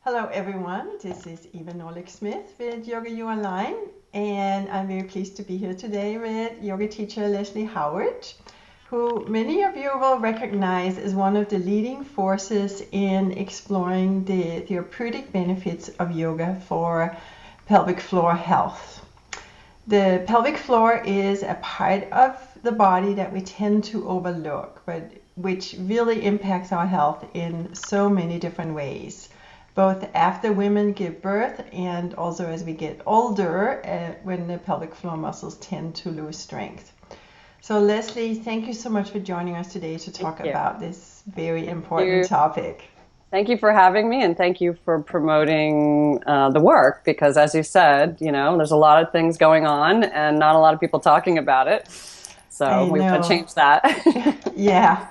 Hello everyone, this is Eva Norlick-Smith with Yoga U Online, and I'm very pleased to be here today with yoga teacher Leslie Howard, who many of you will recognize as one of the leading forces in exploring the therapeutic benefits of yoga for pelvic floor health. The pelvic floor is a part of the body that we tend to overlook, but which really impacts our health in so many different ways, both after women give birth and also as we get older, when the pelvic floor muscles tend to lose strength. So Leslie, thank you so much for joining us today to talk about this very important topic. Thank you for having me, and thank you for promoting the work, because as you said, there's a lot of things going on and not a lot of people talking about it. So we want to change that. Yeah.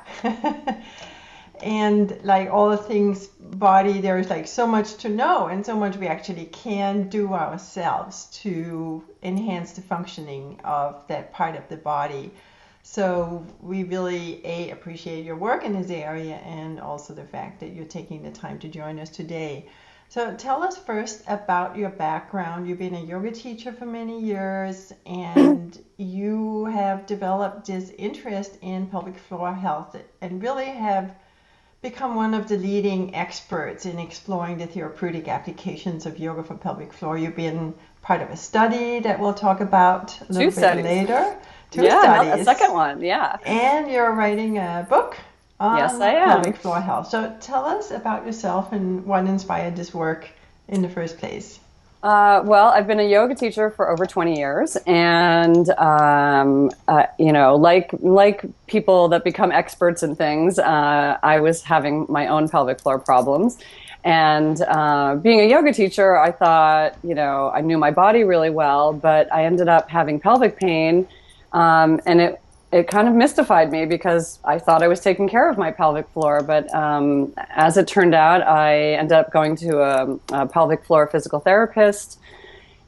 And like all the things body, there is like so much to know and so much we actually can do ourselves to enhance the functioning of that part of the body. So we really appreciate your work in this area, and also the fact that you're taking the time to join us today. So tell us first about your background. You've been a yoga teacher for many years, and you have developed this interest in pelvic floor health and really have become one of the leading experts in exploring the therapeutic applications of yoga for pelvic floor. You've been part of a study that we'll talk about a little bit later. Two studies. A second one, yeah. And you're writing a book on pelvic floor health. So tell us about yourself and what inspired this work in the first place. Well, I've been a yoga teacher for over 20 years, and like people that become experts in things, I was having my own pelvic floor problems. And being a yoga teacher, I thought, I knew my body really well, but I ended up having pelvic pain, and it kind of mystified me because I thought I was taking care of my pelvic floor. But as it turned out, I ended up going to a pelvic floor physical therapist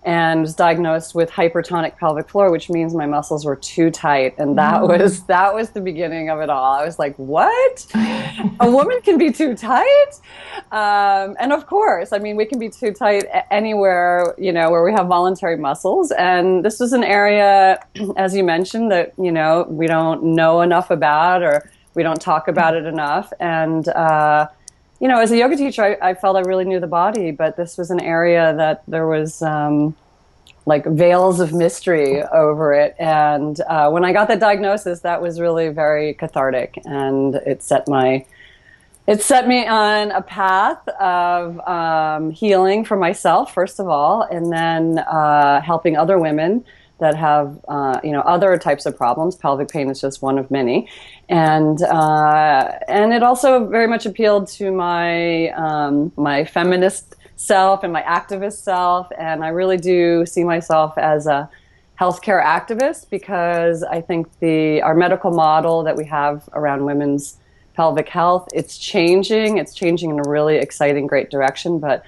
and was diagnosed with hypertonic pelvic floor, which means my muscles were too tight. And that was the beginning of it all. I was like, what? A woman can be too tight? And of course, we can be too tight anywhere, where we have voluntary muscles. And this was an area, as you mentioned, that, we don't know enough about, or we don't talk about it enough. And, as a yoga teacher, I felt I really knew the body, but this was an area that there was like veils of mystery over it. And when I got that diagnosis, that was really very cathartic, and it set me on a path of healing for myself, first of all, and then helping other women that have other types of problems. Pelvic pain is just one of many, and it also very much appealed to my feminist self and my activist self, and I really do see myself as a healthcare activist, because I think our medical model that we have around women's pelvic health, it's changing in a really exciting, great direction, but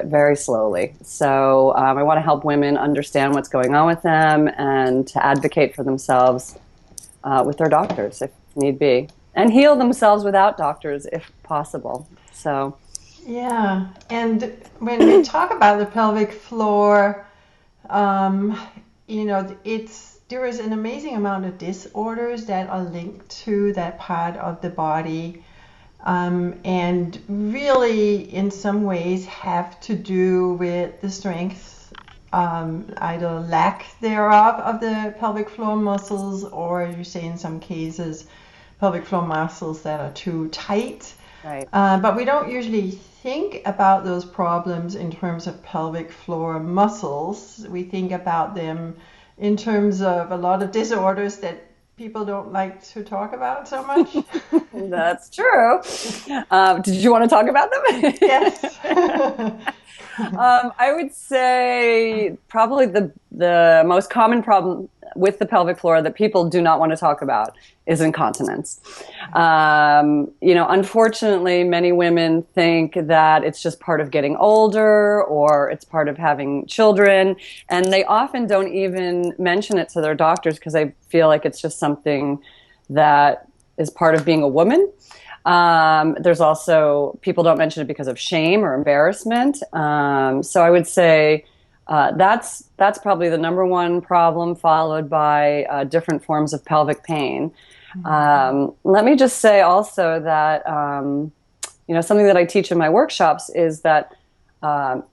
very slowly. So I want to help women understand what's going on with them and to advocate for themselves with their doctors if need be, and heal themselves without doctors if possible. So yeah, and when we talk about the pelvic floor, there is an amazing amount of disorders that are linked to that part of the body, and really in some ways have to do with the strength, either lack thereof of the pelvic floor muscles, or you say in some cases pelvic floor muscles that are too tight. Right. But we don't usually think about those problems in terms of pelvic floor muscles. We think about them in terms of a lot of disorders that people don't like to talk about so much. That's true. Did you want to talk about them? Yes. I would say probably the most common problem with the pelvic floor that people do not want to talk about is incontinence. Unfortunately, many women think that it's just part of getting older, or it's part of having children, and they often don't even mention it to their doctors because they feel like it's just something that is part of being a woman. There's also people don't mention it because of shame or embarrassment. So I would say that's probably the number one problem, followed by different forms of pelvic pain. Let me just say also that something that I teach in my workshops is that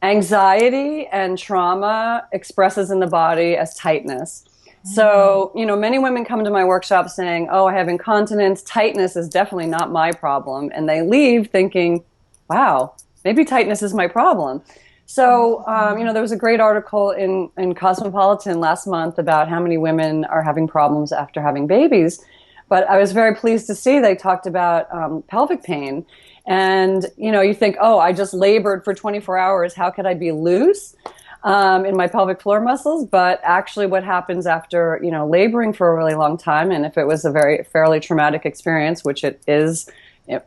anxiety and trauma expresses in the body as tightness. So, many women come to my workshop saying, oh, I have incontinence. Tightness is definitely not my problem. And they leave thinking, wow, maybe tightness is my problem. So, there was a great article in Cosmopolitan last month about how many women are having problems after having babies. But I was very pleased to see they talked about pelvic pain. And, you think, oh, I just labored for 24 hours. How could I be loose in my pelvic floor muscles? But actually what happens after, laboring for a really long time, and if it was a fairly traumatic experience, which it is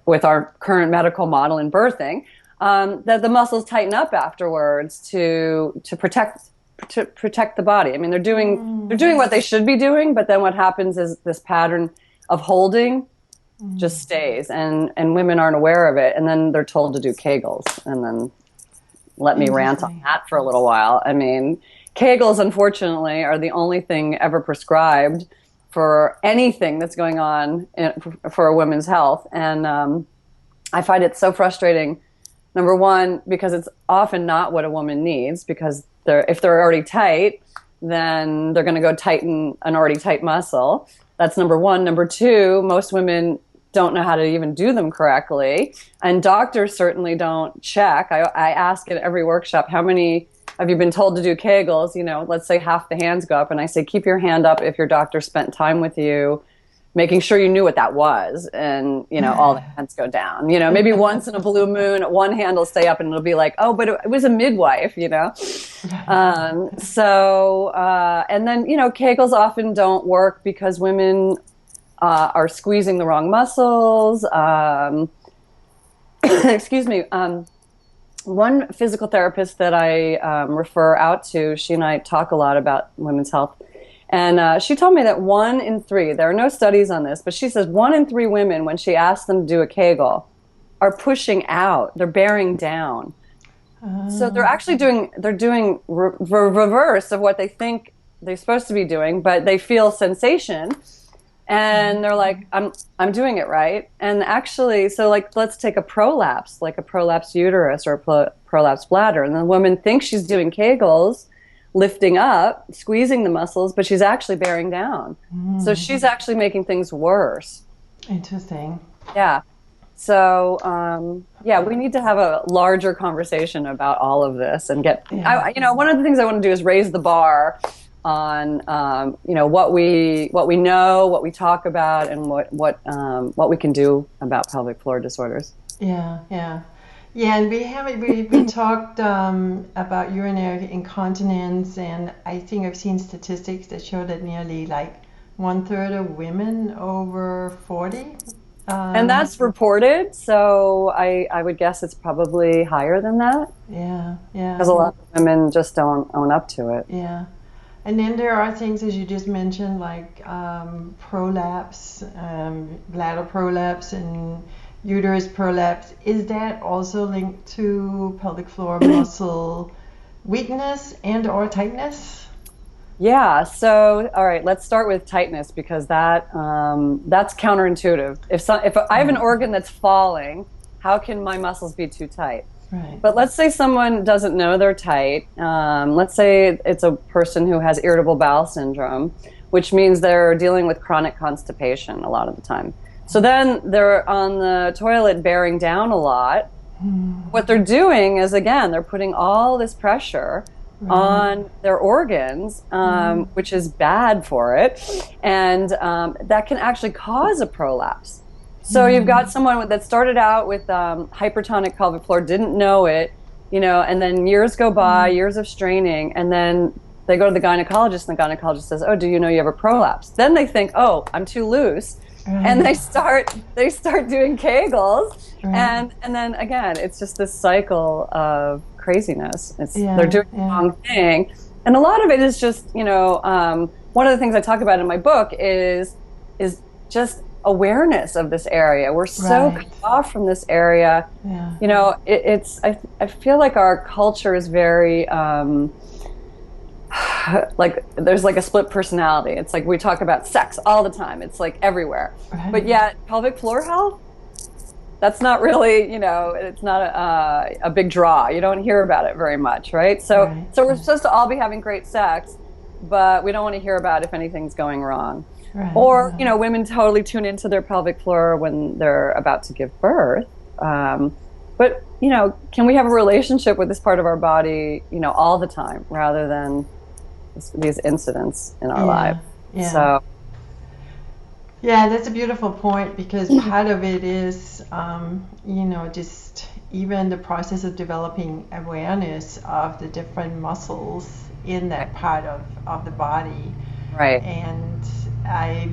with our current medical model in birthing, that the muscles tighten up afterwards to protect the body. I mean, they're doing what they should be doing, but then what happens is this pattern of holding just stays, and women aren't aware of it, and then they're told to do kegels, and then let me rant on that for a little while. I mean, kegels, unfortunately, are the only thing ever prescribed for anything that's going on for a woman's health, and I find it so frustrating. Number one, because it's often not what a woman needs, because if they're already tight, then they're going to go tighten an already tight muscle. That's number one. Number two, most women don't know how to even do them correctly. And doctors certainly don't check. I ask at every workshop, how many have you been told to do kegels? Let's say half the hands go up. And I say, keep your hand up if your doctor spent time with you, making sure you knew what that was. And, all the hands go down. Maybe once in a blue moon, one hand will stay up and it'll be like, oh, but it was a midwife, and then, kegels often don't work because women are squeezing the wrong muscles. Excuse me. One physical therapist that I refer out to, she and I talk a lot about women's health. And she told me that 1 in 3, there are no studies on this, but she says 1 in 3 women, when she asks them to do a Kegel, are pushing out. They're bearing down. So they're actually doing reverse of what they think they're supposed to be doing, but they feel sensation. And they're like, I'm doing it right. And actually, so let's take a prolapse, like a prolapsed uterus or a prolapsed bladder. And the woman thinks she's doing Kegels, lifting up, squeezing the muscles, but she's actually bearing down. So she's actually making things worse. Interesting. Yeah. So, we need to have a larger conversation about all of this and one of the things I want to do is raise the bar on what we know, what we talk about, and what we can do about pelvic floor disorders. Yeah, and we talked about urinary incontinence, and I think I've seen statistics that show that nearly 1/3 of women over 40. And that's reported, so I would guess it's probably higher than that. Yeah. Because a lot of women just don't own up to it. Yeah. And then there are things, as you just mentioned, like prolapse, bladder prolapse, and uterus prolapse. Is that also linked to pelvic floor muscle weakness and or tightness? Yeah. So, all right, let's start with tightness, because that's counterintuitive. If I have an organ that's falling, how can my muscles be too tight? Right. But let's say someone doesn't know they're tight. Let's say it's a person who has irritable bowel syndrome, which means they're dealing with chronic constipation a lot of the time. So then they're on the toilet bearing down a lot. What they're doing is, again, they're putting all this pressure on their organs, which is bad for it. And that can actually cause a prolapse. So you've got someone that started out with hypertonic pelvic floor, didn't know it, and then years go by, years of straining, and then they go to the gynecologist, and the gynecologist says, oh, do you know you have a prolapse? Then they think, oh, I'm too loose. And they start doing Kegels, and then again, it's just this cycle of craziness. They're doing the wrong thing, and a lot of it is just one of the things I talk about in my book is just awareness of this area. We're so Right. cut off from this area. Yeah. You know, I feel like our culture is very, like there's like a split personality. It's like we talk about sex all the time. It's like everywhere. Right. But yet pelvic floor health, that's not really, you know, it's not a big draw. You don't hear about it very much, right? So Right. so we're supposed to all be having great sex, but we don't want to hear about if anything's going wrong. Right. Or, you know, women totally tune into their pelvic floor when they're about to give birth. But, you know, can we have a relationship with this part of our body, you know, all the time rather than these incidents in our life? Yeah. So, Yeah, that's a beautiful point because part of it is, you know, just even the process of developing awareness of the different muscles in that part of the body. right. And I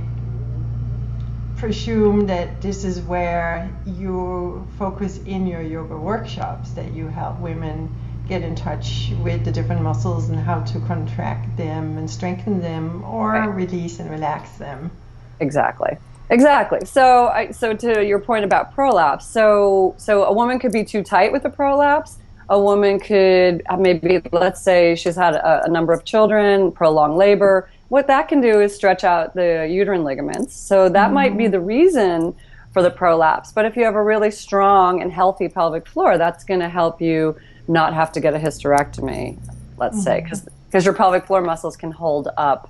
presume that this is where you focus in your yoga workshops, that you help women get in touch with the different muscles and how to contract them and strengthen them or Right. release and relax them. Exactly. Exactly. So to your point about prolapse, so a woman could be too tight with a prolapse. A woman could maybe, let's say she's had a number of children, prolonged labor. What that can do is stretch out the uterine ligaments. So that might be the reason for the prolapse. But if you have a really strong and healthy pelvic floor, that's going to help you not have to get a hysterectomy, let's say, because your pelvic floor muscles can hold up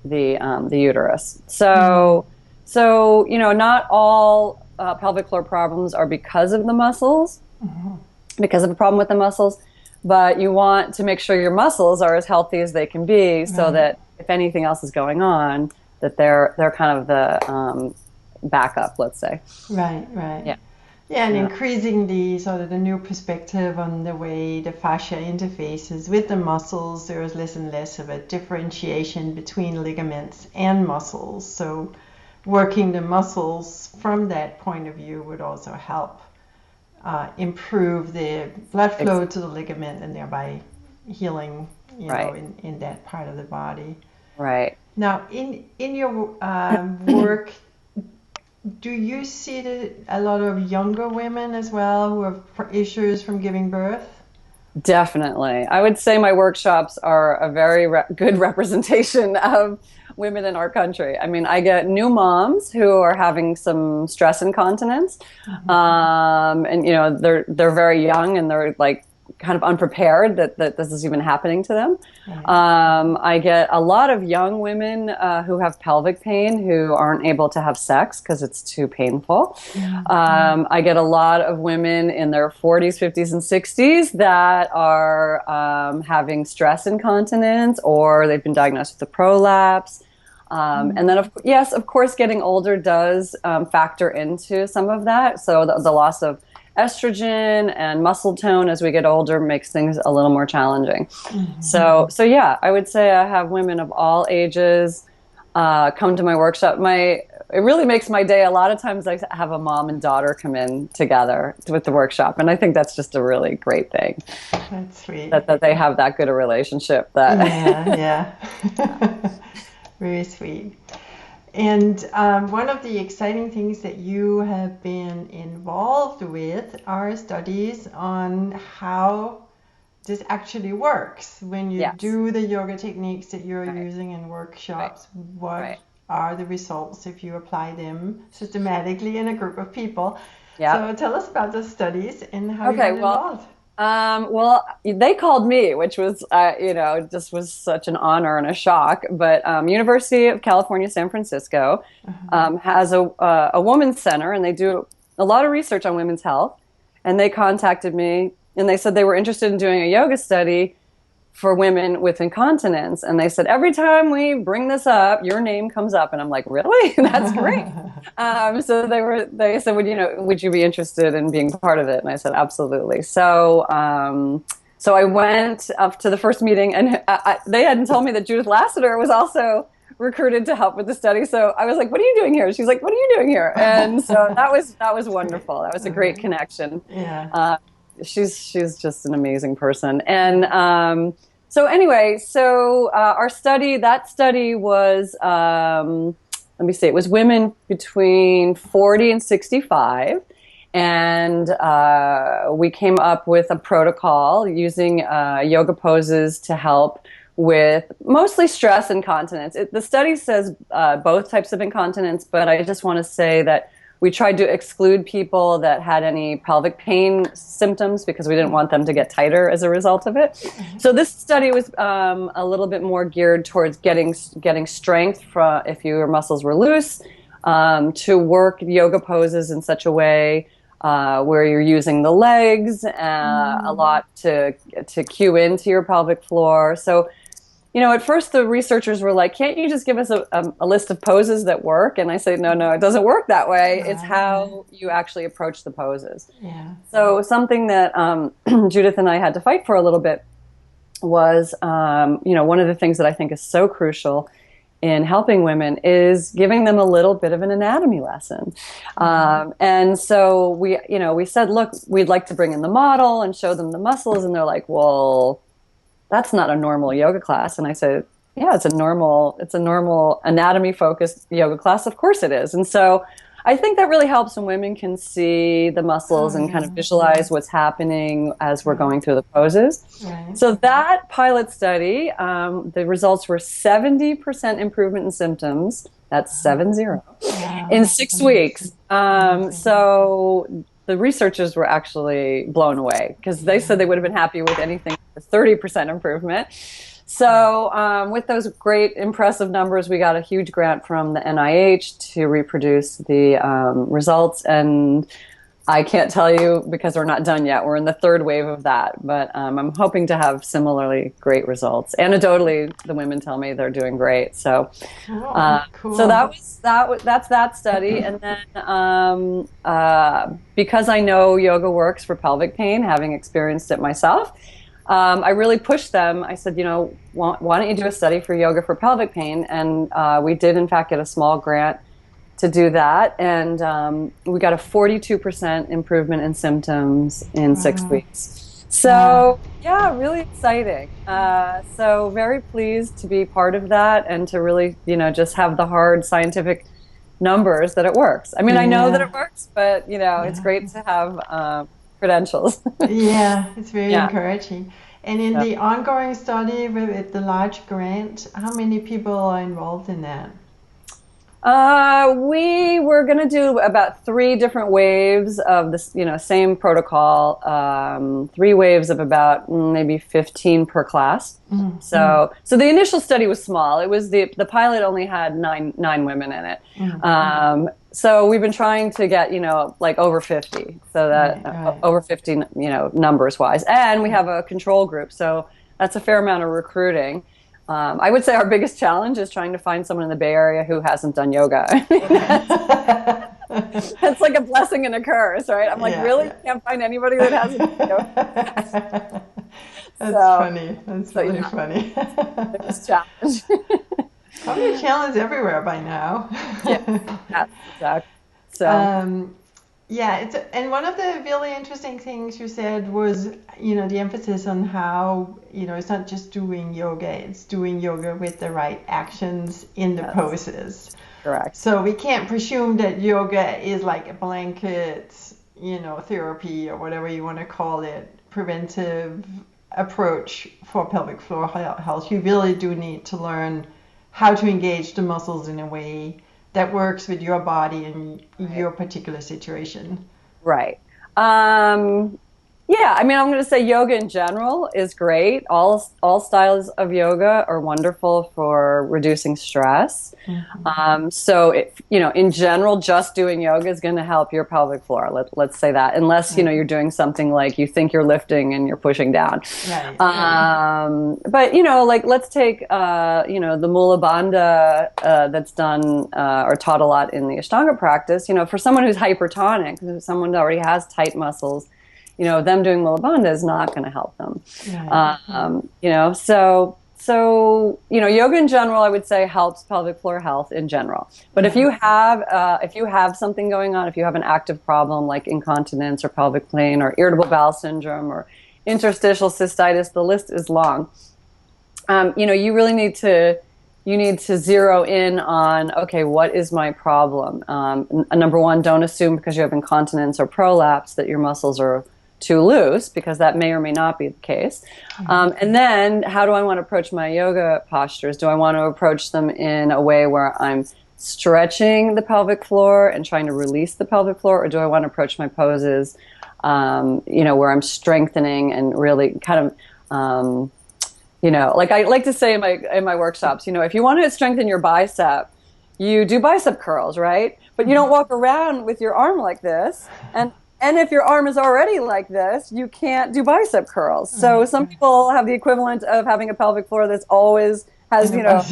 the uterus. So you know, not all pelvic floor problems are because of the muscles, because of a problem with the muscles, but you want to make sure your muscles are as healthy as they can be, so that if anything else is going on, that they're kind of the backup, let's say. Right, right. Yeah. Yeah, and increasingly sort of the new perspective on the way the fascia interfaces with the muscles, there is less and less of a differentiation between ligaments and muscles. So working the muscles from that point of view would also help improve the blood flow to the ligament and thereby healing, you know, in that part of the body. Right. Now, in your work, do you see a lot of younger women as well who have issues from giving birth? Definitely. I would say my workshops are a very good representation of women in our country. I mean, I get new moms who are having some stress incontinence, and you know, they're very young and they're like kind of unprepared that this is even happening to them. I get a lot of young women who have pelvic pain who aren't able to have sex because it's too painful. I get a lot of women in their 40s, 50s, and 60s that are having stress incontinence, or they've been diagnosed with a prolapse. And then, of course, getting older does factor into some of that. So the loss of estrogen and muscle tone as we get older makes things a little more challenging. So yeah, I would say I have women of all ages come to my workshop. It really makes my day. A lot of times I have a mom and daughter come in together with the workshop, and I think that's just a really great thing. That's sweet. That they have that good a relationship. Yeah. Very sweet. And one of the exciting things that you have been involved with are studies on how this actually works. When you do the yoga techniques that you're using in workshops, what are the results if you apply them systematically in a group of people? So tell us about the studies and how you got involved. Well, they called me, which was, you know, just was such an honor and a shock. But University of California, San Francisco has a women's center, and they do a lot of research on women's health. And they contacted me, and they said they were interested in doing a yoga study for women with incontinence. And they said, every time we bring this up, your name comes up. And I'm like, really? That's great. So they said, would you be interested in being part of it? And I said, absolutely. So I went up to the first meeting, and they hadn't told me that Judith Lassiter was also recruited to help with the study. So I was like, what are you doing here? She's like, what are you doing here? And so that was wonderful. That was a great connection. Yeah. She's just an amazing person. And so anyway, our study was let me see, it was women between 40 and 65. And we came up with a protocol using yoga poses to help with mostly stress incontinence. The study says both types of incontinence, but I just want to say that we tried to exclude people that had any pelvic pain symptoms because we didn't want them to get tighter as a result of it. So this study was a little bit more geared towards getting strength from if your muscles were loose, to work yoga poses in such a way where you're using the legs a lot to cue into your pelvic floor. So, at first the researchers were like, can't you just give us a list of poses that work? And I say, no, it doesn't work that way. It's how you actually approach the poses. Yeah. So something that Judith and I had to fight for a little bit was, one of the things that I think is so crucial in helping women is giving them a little bit of an anatomy lesson. And so we said, look, we'd like to bring in the model and show them the muscles. And they're like, well, that's not a normal yoga class. And I said, yeah, it's a normal anatomy focused yoga class. Of course it is. And so I think that really helps when women can see the muscles and kind of visualize what's happening as we're going through the poses. Right. So that pilot study, the results were 70% improvement in symptoms. That's 70 in 6 weeks. So the researchers were actually blown away because they said they would have been happy with anything with 30% improvement. So with those great impressive numbers, we got a huge grant from the NIH to reproduce the results. And I can't tell you because we're not done yet. We're in the third wave of that. But I'm hoping to have similarly great results. Anecdotally, the women tell me they're doing great. So cool. So that's that study. And then because I know yoga works for pelvic pain, having experienced it myself, I really pushed them. I said, why don't you do a study for yoga for pelvic pain? And we did, in fact, get a small grant to do that. And we got a 42% improvement in symptoms in 6 weeks. So, yeah, really exciting. So very pleased to be part of that and to really, just have the hard scientific numbers that it works. I mean, I know that it works, but, it's great to have credentials. Yeah, it's very encouraging. And in the ongoing study with the large grant, how many people are involved in that? We were going to do about 3 different waves of this, same protocol, 3 waves of about maybe 15 per class. Mm-hmm. So the initial study was small. It was the pilot only had nine women in it. Mm-hmm. So we've been trying to get, like over 50, so that over 50, numbers wise. And we have a control group. So that's a fair amount of recruiting. I would say our biggest challenge is trying to find someone in the Bay Area who hasn't done yoga. It's like a blessing and a curse, right? I'm like, can't find anybody that hasn't done yoga. That's funny. That's really funny. Biggest challenge. Probably a challenge everywhere by now. Yeah, exactly. So. And one of the really interesting things you said was, the emphasis on how, it's not just doing yoga, it's doing yoga with the right actions in the poses. Correct. So we can't presume that yoga is like a blanket, therapy or whatever you want to call it, preventive approach for pelvic floor health. You really do need to learn how to engage the muscles in a way that works with your body and your particular situation. Right. I'm going to say yoga in general is great. All styles of yoga are wonderful for reducing stress. Mm-hmm. In general, just doing yoga is going to help your pelvic floor. Let's say that, unless you're doing something like you think you're lifting and you're pushing down. Right. But let's take the Mula Bandha that's done or taught a lot in the Ashtanga practice. For someone who's hypertonic, someone that already has tight muscles, them doing Mula Bandha is not going to help them. Right. So yoga in general, I would say helps pelvic floor health in general. But if you have something going on, if you have an active problem like incontinence or pelvic pain or irritable bowel syndrome or interstitial cystitis, the list is long. You really need to you need to zero in on, okay, what is my problem? Number one, don't assume because you have incontinence or prolapse that your muscles are too loose, because that may or may not be the case. And then, how do I want to approach my yoga postures? Do I want to approach them in a way where I'm stretching the pelvic floor and trying to release the pelvic floor, or do I want to approach my poses, where I'm strengthening and really kind of, like I like to say in my workshops, if you want to strengthen your bicep, you do bicep curls, right? But you don't walk around with your arm like this. And if your arm is already like this, you can't do bicep curls. So some people have the equivalent of having a pelvic floor that's always has, yeah,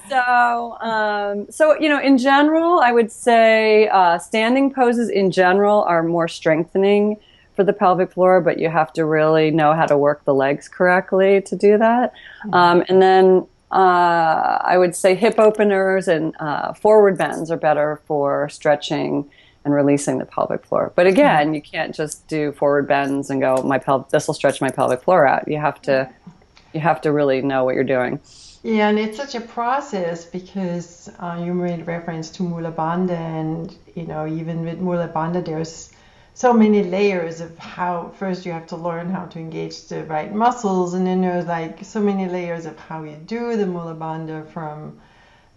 yeah. So in general, I would say standing poses in general are more strengthening for the pelvic floor, but you have to really know how to work the legs correctly to do that. And then I would say hip openers and forward bends are better for stretching and releasing the pelvic floor. But again, you can't just do forward bends and go, this will stretch my pelvic floor out. You have to really know what you're doing. Yeah, and it's such a process because you made reference to Mula Bandha, and even with Mula Bandha, there's so many layers of how first you have to learn how to engage the right muscles, and then there's like so many layers of how you do the Mula Bandha, from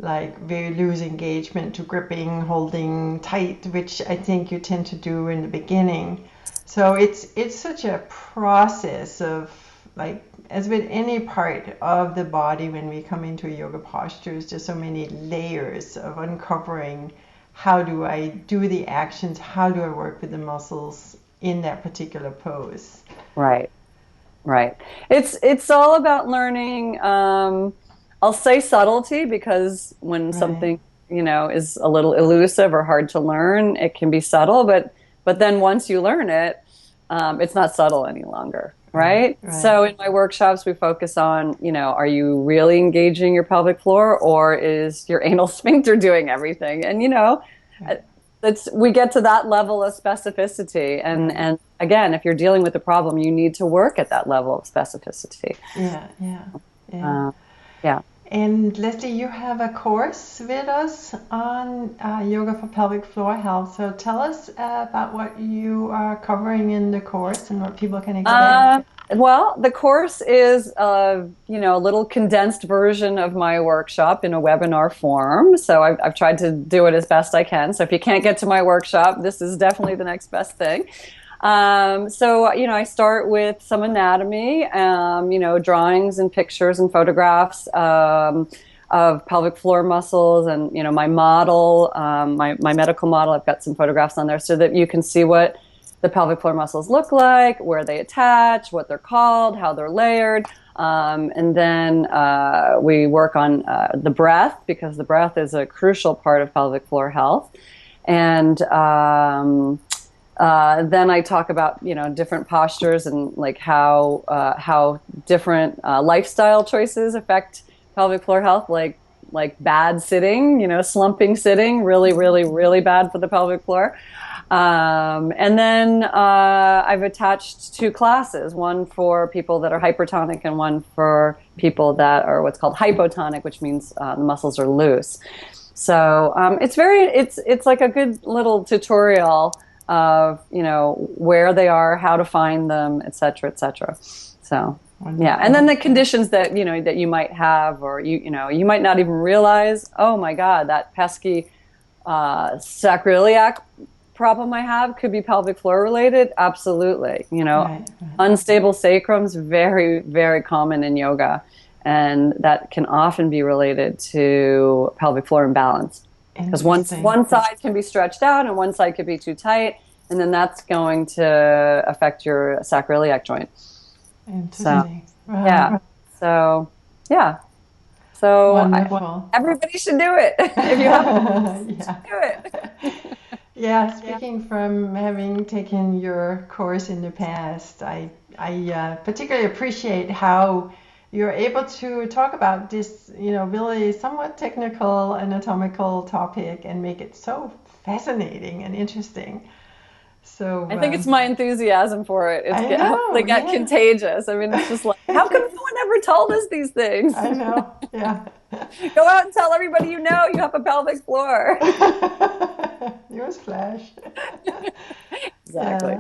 like very loose engagement to gripping, holding tight, which I think you tend to do in the beginning. So it's such a process of, like, as with any part of the body, when we come into yoga postures, there's so many layers of uncovering how do I do the actions, how do I work with the muscles in that particular pose. Right. It's all about learning. I'll say subtlety, because when something is a little elusive or hard to learn, it can be subtle. But then once you learn it, it's not subtle any longer. Right? So in my workshops, we focus on, are you really engaging your pelvic floor, or is your anal sphincter doing everything? And, we get to that level of specificity. And again, if you're dealing with a problem, you need to work at that level of specificity. Yeah. And Leslie, you have a course with us on yoga for pelvic floor health. So tell us about what you are covering in the course and what people can expect. Well, the course is a little condensed version of my workshop in a webinar form. So I've tried to do it as best I can. So if you can't get to my workshop, this is definitely the next best thing. I start with some anatomy, drawings and pictures and photographs of pelvic floor muscles, and my model, my medical model. I've got some photographs on there so that you can see what the pelvic floor muscles look like, where they attach, what they're called, how they're layered. And then we work on the breath, because the breath is a crucial part of pelvic floor health. And then I talk about different postures and like how different lifestyle choices affect pelvic floor health, like bad sitting, slumping sitting, really, really, really bad for the pelvic floor. And then I've attached 2 classes, one for people that are hypertonic and one for people that are what's called hypotonic, which means the muscles are loose. So it's like a good little tutorial of where they are, how to find them, et cetera, et cetera. So yeah, and then the conditions that that you might have, or you might not even realize, oh my God, that pesky sacroiliac problem I have could be pelvic floor related. Absolutely. Unstable sacrum's very, very common in yoga, and that can often be related to pelvic floor imbalance, because one side can be stretched out and one side could be too tight, and then that's going to affect your sacroiliac joint. Interesting. So everybody should do it. If you haven't, do it. Yeah, speaking from having taken your course in the past, I particularly appreciate how you're able to talk about this, really somewhat technical anatomical topic and make it so fascinating and interesting. So I think it's my enthusiasm for it. It's contagious. I mean, it's just like, how come no one ever told us these things. I know. Yeah. Go out and tell everybody you know you have a pelvic floor. Newsflash. Exactly.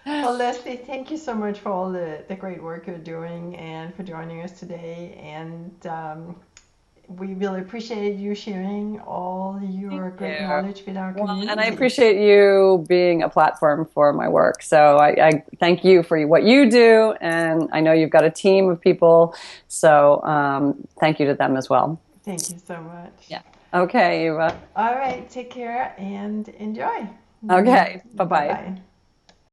Yeah. Well, Leslie, thank you so much for all the great work you're doing and for joining us today. And we really appreciate you sharing all your great Yeah. knowledge with our Well, and I community. appreciate you being a platform for my work. So I thank you for what you do. And I know you've got a team of people. So thank you to them as well. Thank you so much. Yeah. Okay, Eva. All right, take care and enjoy. Okay. Bye Bye-bye. bye.